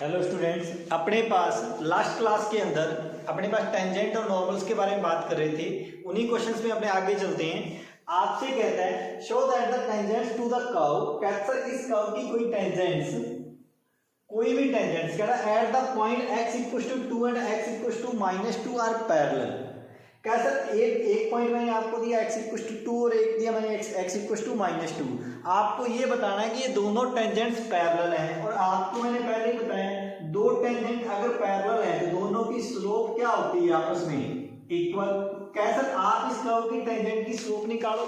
Hello students, अपने पास last class के अंदर अपने पास टेंजेंट और नॉर्मल्स के बारे में बात कर रहे थे। उन्हीं क्वेश्चंस में अपने आगे चलते हैं। आपसे कहता है show that the tangents to the curve, कहता है इस कर्व की कोई टेंजेंट्स, कोई भी टेंजेंट्स कह रहा है at the point x equals to 2 and x equals to -2 are parallel. क्या सर एक पॉइंट मैंने आपको दिया x इक्वल्स टू 2 और एक दिया मैंने x इक्वल्स टू -2। आपको ये बताना है कि ये दोनों टेंजेंट्स पैरेलल हैं और आपको मैंने पहले ही बताया दो टेंजेंट अगर पैरेलल है तो दोनों की स्लोप क्या होती है आपस में इक्वल। कैसे आप इस कर्व की टेंजेंट की स्लोप निकालो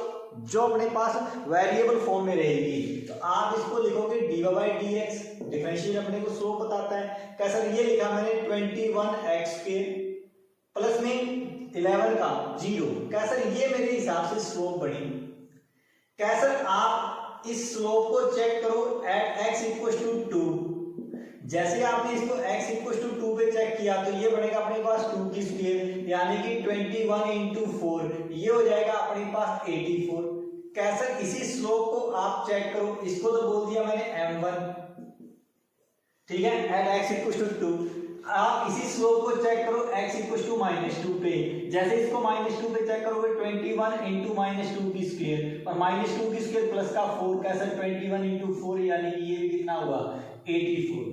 जो अपने पास वेरिएबल फॉर्म में रहेगी, तो आप इसको लिखोगे dy/dx, डिफरेंशियल अपने को स्लोप बताता है। कैसे ये लिखा मैंने 21x के प्लस में 11 का 0। कैसे ये मेरे हिसाब से स्लोप बनी। कैसे आप इस स्लोप को चेक करो एट x इक्वल टू 2। जैसे आपने इसको x इक्वल टू 2 पे चेक किया तो ये बनेगा अपने पास 2 की स्क्वायर यानी कि 21 इंटू 4, ये हो जाएगा अपने पास 84। कैसे इसी स्लोप को आप चेक करो, इसको तो बोल दिया मैंने m1, ठीक है, एट x इक्वल टू 2। आप इसी स्लोप को चेक करो x इक्वल टू -2 पे। जैसे इसको -2 पे चेक करोगे 21 इंटू -2 की स्क्वायर और -2 की स्क्वायर प्लस का 4, कैसे 21 इंटू 4 यानी कि ये भी कितना हुआ 84।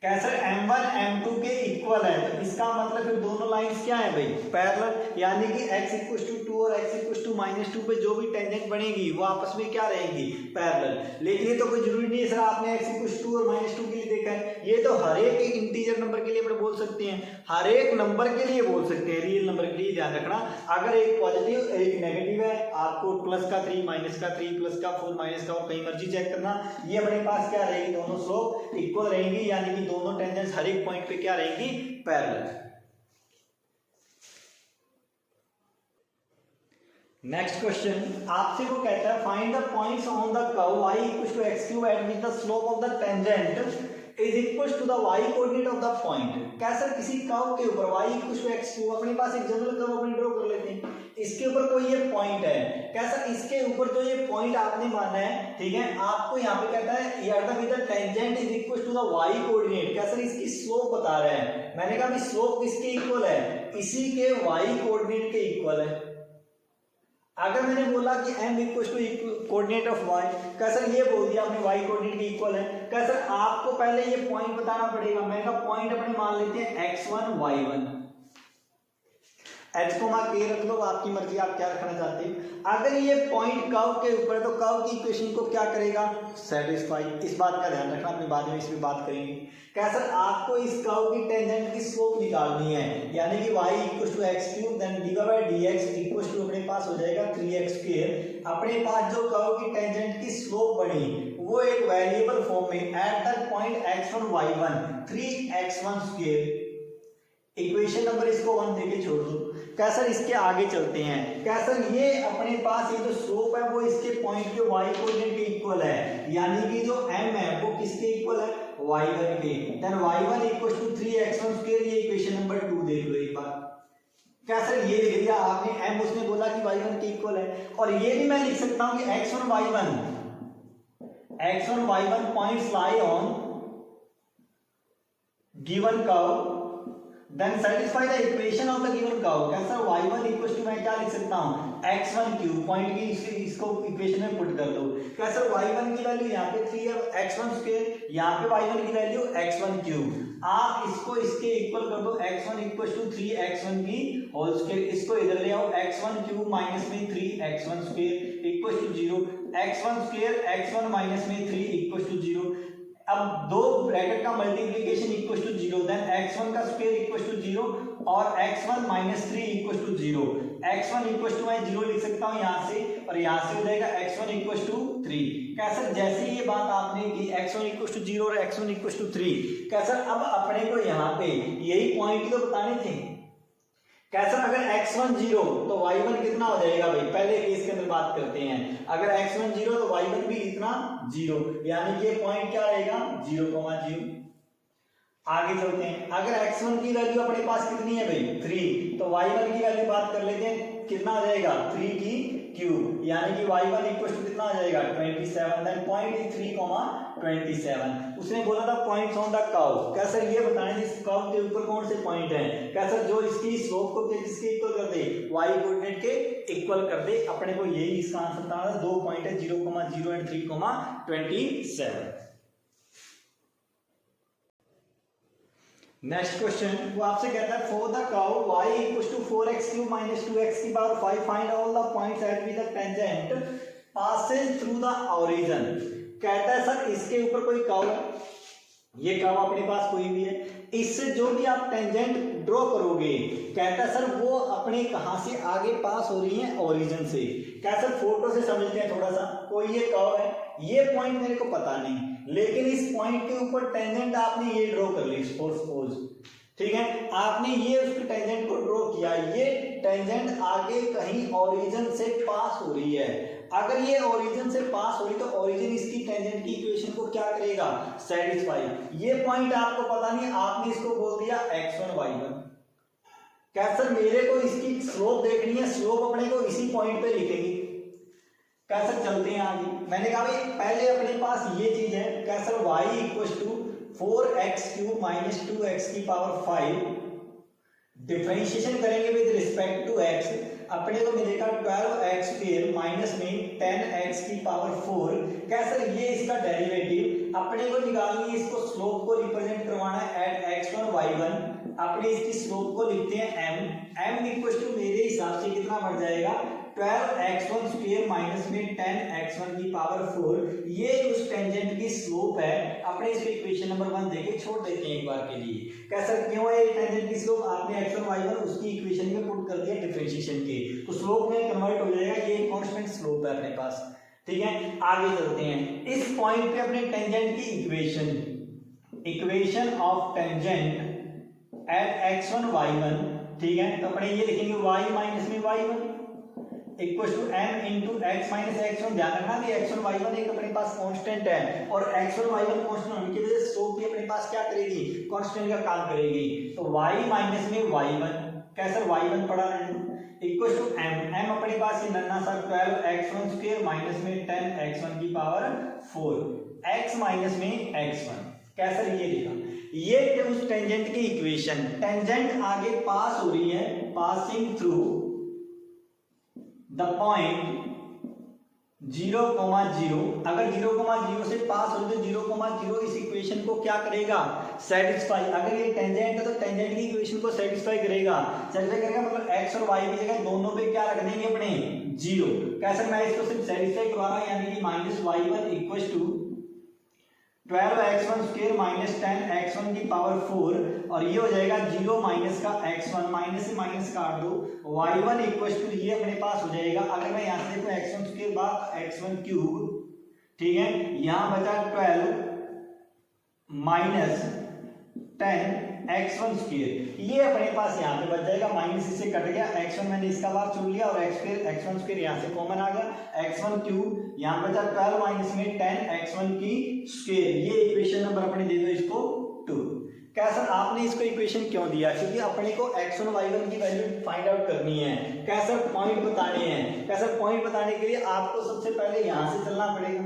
कैसे m1 m2 के इक्वल है तो इसका मतलब फिर दोनों लाइंस क्या है भाई पैरेलल, यानी कि x इक्वल टू 2 और x इक्वल टू -2 पे जो भी टेंजेंट बनेगी वो आपस में क्या रहेंगी पैरेलल। लेकिन ये तो कोई जरूरी नहीं है सर आपने x इक्वल टू और -2 के लिए देखा है, ये तो हर एक इंटीजर नंबर के लिए अपने बोल सकते हैं, हर एक नंबर के लिए बोल सकते हैं, रियल नंबर के लिए ध्यान रखना। अगर एक पॉजिटिव एक नेगेटिव है आपको प्लस का 3 माइनस का 3 प्लस का 4 माइनस का और कहीं मर्जी चेक करना, ये अपने पास क्या रहेगी दोनों स्लोप इक्वल रहेंगी, यानी कि दोनों टेंजेंट्स हर एक पॉइंट पे क्या रहेंगी पैरेलल। नेक्स्ट क्वेश्चन आपसे वो कहता है find the points on the curve y equal to x³ at which the slope of the tangent is equal to the y coordinate of the point. कैसे किसी कर्व के ऊपर y इक्वल टू x³ अपने पास एक general curve अपने draw कर लेते हैं, इसके ऊपर कोई ये पॉइंट है। कैसा इसके ऊपर जो ये पॉइंट आपने माना है, ठीक है, आपको यहाँ पे कहता है at the with the tangent is equal to the y coordinate. कैसा इसकी स्लोप बता रहा है, मैंने कहा स्लोप किसके इक्वल है, इसी के y कोऑर्डिनेट के इक्वल है। अगर मैंने बोला कि m equal to coordinate of y, कैसा ये बोल दिया आपने y कोऑर्डिनेट के इक्वल है। कैसा आपको पहले ये पॉइंट बताना पड़ेगा, मैंने कहा पॉइंट अपने मान लेते हैं x1 y1, h को के रख लो, आपकी मर्जी आप क्या रखना चाहते हैं। अगर ये पॉइंट कर्व के ऊपर तो कर्व की इक्वेशन को क्या करेगा सेटिस्फाई, इस बात का ध्यान रखना, अपने बाद में इसमें बात करेंगे। कैसा आपको इस कर्व की टेंजेंट की स्लोप निकालनी है, यानी कि y equal to x³ then dy/dx equal to अपने पास हो जाएगा 3x²। अपने पास जो कर्व की टेंजेंट की स्लोप बनी वो एक वेरिएबल फॉर्म में at that point x1 y1 3x1²। Equation number इसको 1 देके छोड़ दो। कैसा इसके आगे चलते हैं, कैसा ये अपने पास ये जो स्लोप है वो इसके पॉइंट के y कोऑर्डिनेट के इक्वल है, यानी कि जो m है वो किसके इक्वल है y1 के। Then y1 equal to 3x1², ये इक्वेशन नंबर 2 देख लो एक बार। कैसा ये लिख दिया आपने m, उसने बोला कि y1 के इक्वल है, और ये भी मैं लिख सकता हूं कि x1 y1 points lie on given curve then satisfy the equation of the given curve। कैसा y1 इक्वल टू मैं क्या लिख सकता हूँ x1³ पॉइंट की इसको इक्वेशन में पुट कर दो। कैसा y1 की वैल्यू यहाँ पे 3 है, x1², यहाँ पे y1 की वैल्यू x1³। आप इसको इसके इक्वल कर दो, x1 इक्वल टू 3x1 की होल स्क्वायर, इसको इधर ले आओ x1³ माइनस में 3x1² equal to 0, x1² x1 minus में 3 इक्वल टू 0। अब दो ब्रैकेट का multiplication equal to 0, then x1 का स्क्वायर इक्वल टू 0 और x1 minus 3 equal to 0। x1 equal to मैं 0 लिख सकता हूँ यहाँ से, और यहाँ से हो जाएगा x1 इक्वल टू 3। कैसा जैसे ये बात आपने की x1 इक्वल टू 0 और x1 इक्वल टू 3, कैसा अब अपने को यहाँ पे यही पॉइंट तो बताने थे। कैसा अगर x1 0 तो y1 कितना हो जाएगा भाई, पहले केस के अंदर बात करते हैं। अगर x1 0 तो y1 भी कितना 0, यानी कि ये पॉइंट क्या रहेगा 0,0। आगे चलते हैं, अगर x1 की वैल्यू अपने पास कितनी है भाई 3, तो y1 की वैल्यू बात कर लेते हैं, कितना हो जाएगा 3 की क्यूब, यानी कि y1 इक्वल टू कितना आ जाएगा 27, देन पॉइंट इज 3,27। उसने बोला था पॉइंट्स ऑन द कर्व, क्या सर ये बताएं इस कर्व के ऊपर कौन से पॉइंट हैं, क्या सर जो इसकी स्लोप को किसके इक्वल कर दे, y कोऑर्डिनेट के इक्वल कर दे। अपने को यही इसका आंसर था, दो पॉइंट है 0,0 एंड 3,27। नेक्स्ट क्वेश्चन वो आपसे कहता है for the curve y equals to 4x³ - 2x की power 5 find all the points at which the tangent passes through the origin. कहता है सर इसके ऊपर कोई कर्व है, ये कर्व अपने पास कोई भी है, इससे जो भी आप टेंजेंट ड्रॉ करोगे, कहता है सर वो अपने कहां से आगे पास हो रही है, ओरिजिन से। क्या सर फोटो से समझते हैं थोड़ा सा, कोई ये कर्व है, ये पॉइंट मेरे को पता नहीं, लेकिन इस पॉइंट के ऊपर टेंजेंट आपने ये ड्रॉ कर ली, सपोज ठीक है, आपने ये उसके टेंजेंट को ड्रॉ किया, ये टेंजेंट आगे कहीं ओरिजिन से पास हो रही है। अगर ये ओरिजिन से पास हो रही तो ओरिजिन इसकी टेंजेंट की इक्वेशन को क्या करेगा, सेटिस्फाई। ये पॉइंट आपको पता नहीं, आपने इसको बोल दिया x1 y1। क्या सर मेरे को इसकी स्लोप देखनी है, स्लोप अपने को इसी पॉइंट पे लिखेंगे। कैसे चलते हैं आगे, मैंने कहा भाई पहले अपने पास ये चीज है, क्या sir y equal to 4x³ - 2x की पावर 5, डिफरेंशिएशन करेंगे विद रिस्पेक्ट टू x, अपने को मिलेगा 12x² माइनस में 10x की पावर 4। क्या सर ये इसका डेरिवेटिव अपने को निकालनी है, इसको स्लोप को रिप्रेजेंट करवाना है एट x1 y1। अपने इसकी स्लोप को लिखते हैं m इक्वल टू मेरे हिसाब से कितना बढ़ जाएगा 12x1² माइनस में 10x1 की पावर 4। ये उस टेंजेंट की स्लोप है। अपने इसको इक्वेशन नंबर 1 देके छोड़ देते हैं एक बार के लिए। कैसा क्यों है टेंजेंट की स्लोप, आपने x1 y1 उसकी इक्वेशन में पुट कर दिया डिफरेंशिएशन के, तो स्लोप में कन्वर्ट हो जाएगा, ये कांस्टेंट स्लोप है अपने पास। ठीक है, आगे चलते हैं। इस पॉइंट पे अपने टेंजेंट की equation of tangent at x1 y1, ठीक है, तो अपने ये लिखेंगे y माइनस में y1 equal to m into x minus x1। ध्यान रखना कि x1 y1 एक अपने पास कांस्टेंट है, और x1 y1 कांस्टेंट होने की वजह से स्लोप भी अपने पास क्या करेगी, कांस्टेंट का काम करेगी। तो y माइनस में y1, कैसे y1 पढ़ा रहे हैं, इक्वल टू m अपने पास ये नन्ना सा 12x1² माइनस में 10x1 की पावर 4, x माइनस में x1। कैसे ये लिखा, ये उस टेंजेंट की इक्वेशन, टेंजेंट आगे पास हो रही है, पासिंग थ्रू द पॉइंट 0,0। अगर 0,0 से पास हो तो 0,0 इस इक्वेशन को क्या करेगा, सेटिस्फाई। अगर ये टेंजेंट है तो टेंजेंट की इक्वेशन को सेटिस्फाई करेगा। मतलब x और y की जगह दोनों पे क्या रख देंगे अपने 0। कैसे मैं इसको सिर्फ सेटिस्फाई करवा रहा हूं, यानी कि minus y1 equal to 12x1² minus 10x1 की पावर 4, और ये हो जाएगा 0 माइनस का x1, माइनस से माइनस काट दो, y1 इक्वल टू ये अपने पास हो जाएगा। अगर मैं यहाँ से देखूँ x1² बाद x1³, ठीक है, यहाँ बचा 12 माइनस 10x1², ये अपने पास यहाँ पे बच जाएगा, माइनस इससे कट गया, x1 मैंने इसका बार चुन लिया और x1² यहाँ से कॉमन आ गया, x1³ यहाँ बचा 12 माइनस में 10x1 की स्क्वायर। ये इक्वेशन नंबर अपने दे दो इसको 2। क्या सर आपने इसको इक्वेशन क्यों दिया, क्योंकि अपने को x1 y1 की वैल्यू फाइंड आउट करनी है। क्या सर पॉइंट बताने हैं, क्या सर पॉइंट बताने के लिए आपको सबसे पहले यहाँ से चलना पड़ेगा।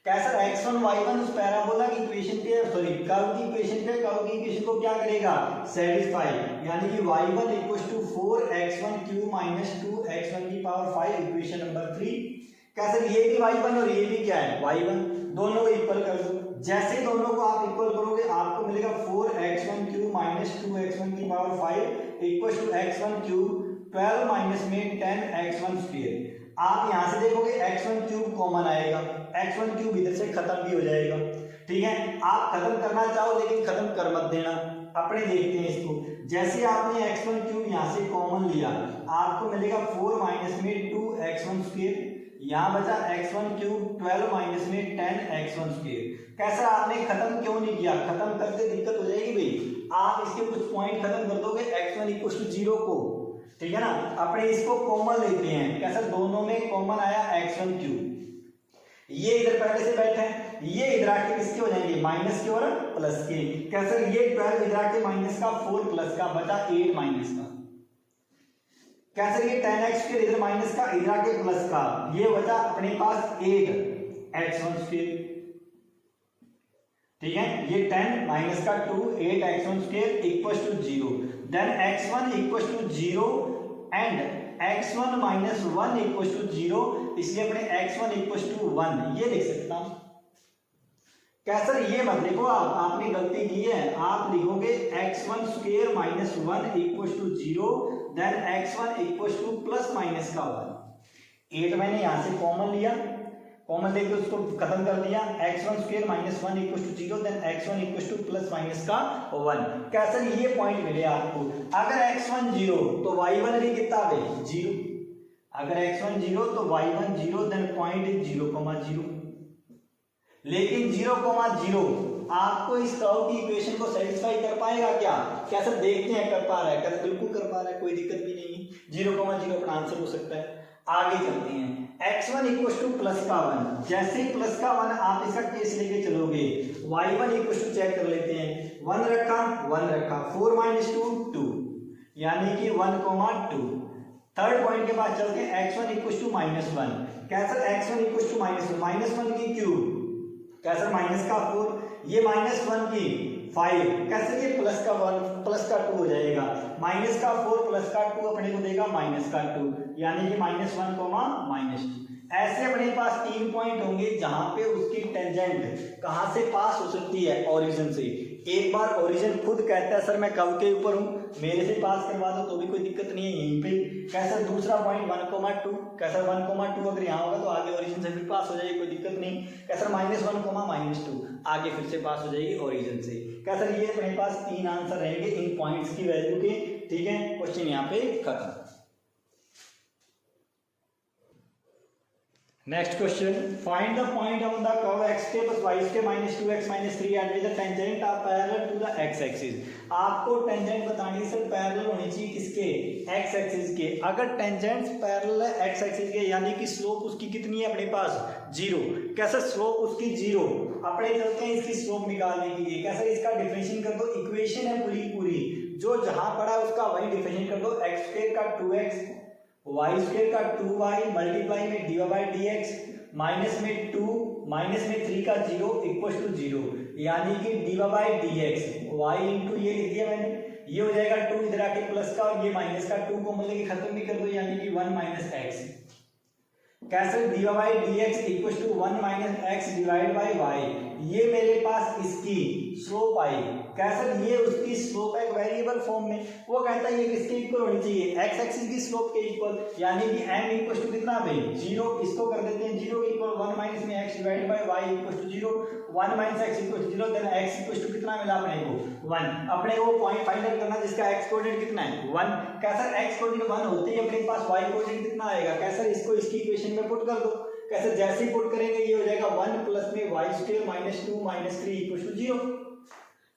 कैसा x1 y1 उस पैराबोला की इक्वेशन के, सॉरी कर्व की इक्वेशन पे, कर्व की इक्वेशन को क्या करेगा, सेटिस्फाई। यानी कि y1 equal to 4x1³ minus 2x1 की पावर 5, इक्वेशन नंबर 3। कैसे ये भी y1 और ये भी क्या है y1, दोनों को इक्वल कर दो। जैसे दोनों को आप इक्वल करोगे आपको मिलेगा 4x1³ माइनस 2x1 की power 5 equal to x1³ 12 minus में 10x1²। आप यहां से देखोगे x1³ कॉमन आएगा, x1³ इधर से खत्म भी हो जाएगा। ठीक है, आप खत्म करना चाहो लेकिन खत्म कर मत देना। अपने देखते हैं इसको, जैसे आपने x1³ यहां से कॉमन लिया आपको मिलेगा 4 माइनस में 2x1², यहाँ बचा x1³ 12 माइनस में 10x1²। कैसा आपने खत्म क्यों नहीं किया, खत्म करते दिक्कत हो जाएगी भाई। आप इसके कुछ पॉइंट खत्म कर दोगे x1 इक्वल टू 0 को, ठीक है ना। अपने इसको कॉमन लेते हैं, कैसा दोनों में कॉमन आया x1³, ये इधर पहले से बैठे हैं, ये इधर आके किसके हो जाएंगे, माइनस के और प्लस के। कैसे ये 12 इधर आके माइनस का, 4 प्लस का, बचा 8 माइनस का। कैसे ये 10x स्क्वायर इधर माइनस का इधर आके प्लस का, ये बचा अपने पास 8x1 स्क्वायर, ठीक है। ये 10 माइनस का 2 8x1 square equals to 0, then x1 equals to 0 and x1 minus 1 equals to 0, इसलिए अपने x1 इक्वल्स टू 1 ये लिख सकता हूं। क्या सर ये मत लिखो, आपने गलती की है, आप लिखोगे x1 square minus 1 equals to 0, then x1 equals to plus minus का 1। 8 मैंने यहां से कॉमन लिया, कॉमन लेके उसको खत्म कर दिया, x1 square minus 1 equals to 0, then x1 equals to plus minus का 1। क्या सर ये पॉइंट मिले आपको, अगर x1 0 तो y1 भी कितना है 0, अगर x1 0 तो y1 0, देन पॉइंट इज 0,0। लेकिन 0,0 आपको इस कर्व की इक्वेशन को सेटिस्फाई कर पाएगा क्या? क्या सर देखते हैं कर पा रहा है, क्या बिल्कुल कर पा रहा है, कोई दिक्कत भी नहीं है, 0,0 अपना आंसर हो सकता है। आगे चलते हैं, x1 इक्वल टू प्लस का 1, जैसे ही प्लस का 1 आप इसका केस लेके चलोगे, y1 इक्वल टू चेक कर लेते हैं, 1 रखा 1 रखा, 4 माइनस 2 2, यानी कि 1,2। थर्ड पॉइंट के पास चलते हैं, x1 इक्वल टू माइनस 1, क्या sir x1 equal to minus 1 की क्यूब, क्या सर माइनस का 4, ये माइनस 1 की 5, कैसे ये प्लस का 1 प्लस का 2 हो जाएगा, माइनस का 4 प्लस का 2 अपने को देगा माइनस का 2, यानी कि -1, -2। ऐसे अपने पास 3 पॉइंट होंगे जहां पे उसकी टेंजेंट कहां से पास हो सकती है, ओरिजिन से। एक बार ओरिजिन खुद कहता है सर मैं कर्व के ऊपर हूं, मेरे से पास करवा दो तो भी कोई दिक्कत नहीं है, यहीं पे कैसा दूसरा पॉइंट 1,2, कैसा 1,2 अगर यहाँ होगा तो आगे ओरिजिन से भी पास हो जाएगी, कोई दिक्कत नहीं। कैसा -1, -2 आगे फिर से पास हो जाएगी ओरिजिन से। कैसा ये अपने पास 3 आंसर रहेंगे इन पॉइंट्स की वैल्यू के, ठीक है। क्वेश्चन यहाँ पे खत्म। Next question, find the point on the curve xk + yk - 2x - 3 at which the tangent are parallel to the x axis. आपको टेंजेंट बतानी सर पैरेलल होनी चाहिए किसके, x एक्सिस के। अगर टेंजेंट पैरेलल है x एक्सिस के, यानी कि स्लोप उसकी कितनी है अपने पास 0। कैसे स्लोप उसकी 0, अपने चलते हैं इसकी स्लोप निकालने के लिए। कैसे इसका डिफरेंशिएशन कर दो, इक्वेशन है पूरी जो जहां पड़ा उसका वही डिफरेंशिएशन कर दो, x² का 2x, y² का 2y मल्टीप्लाई में dy/dx माइनस में 2 माइनस में 3 का 0 इक्वल टू 0, यानी कि dy/dx y इंटू ये लिख दिया मैंने, ये हो जाएगा 2 इधर आके प्लस का और ये माइनस का 2 को मतलब कि खत्म भी कर दो, यानी कि 1 - x। कैसे dy/dx equal to 1 - x divide by y, ये मेरे पास इसकी स्लोप आई। कैसे ये उसकी स्लोप है वेरिएबल फॉर्म में, वो कहता है ये किसके इक्वल होनी चाहिए, x एक्सिस की स्लोप के इक्वल, यानी कि m इक्वल टू कितना भाई 0, इसको कर देते हैं 0 इक्वल 1 माइनस में x divide by y equal to 0, 1 - x equal to 0, then x equal to कितना मिला अपने को 1। अपने को पॉइंट फाइंड करना जिसका x कोऑर्डिनेट कितना है 1। कैसा x कोऑर्डिनेट 1 होते ही अपने पास y कोऑर्डिनेट कितना आएगा, कैसा इसको इसकी इक्वेशन में पुट कर दो। कैसे जैसे ही पुट करेंगे ये हो जाएगा 1 प्लस में y² - 2 - 3 इक्वल टू 0।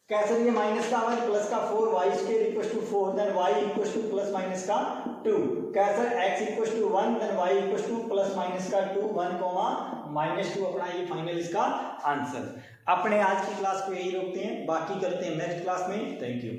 कैसे ये माइनस का 1 प्लस का 4 y² equal to 4, then y equal to plus minus का 2। कैसे x equal to 1, then y equal to plus minus का 2, 1, -2 अपना ये फाइनल इसका आंसर। अपने आज की क्लास को यही रोकते हैं, बाकी करते हैं नेक्स्ट क्लास में। Thank you.